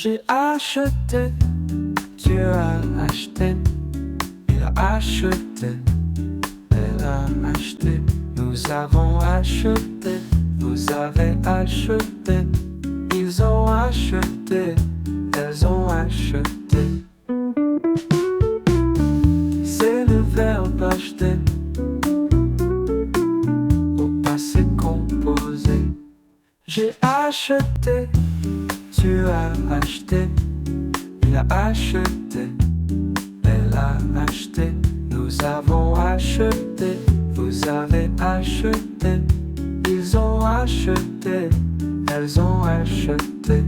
J'ai acheté, tu as acheté, il a acheté, elle a acheté, nous avons acheté, vous avez acheté, ils ont acheté, elles ont acheté. C'est le verbe acheter au passé composé. J'ai acheté, tu as acheté, il a acheté, elle a acheté, nous avons acheté, vous avez acheté, ils ont acheté, elles ont acheté.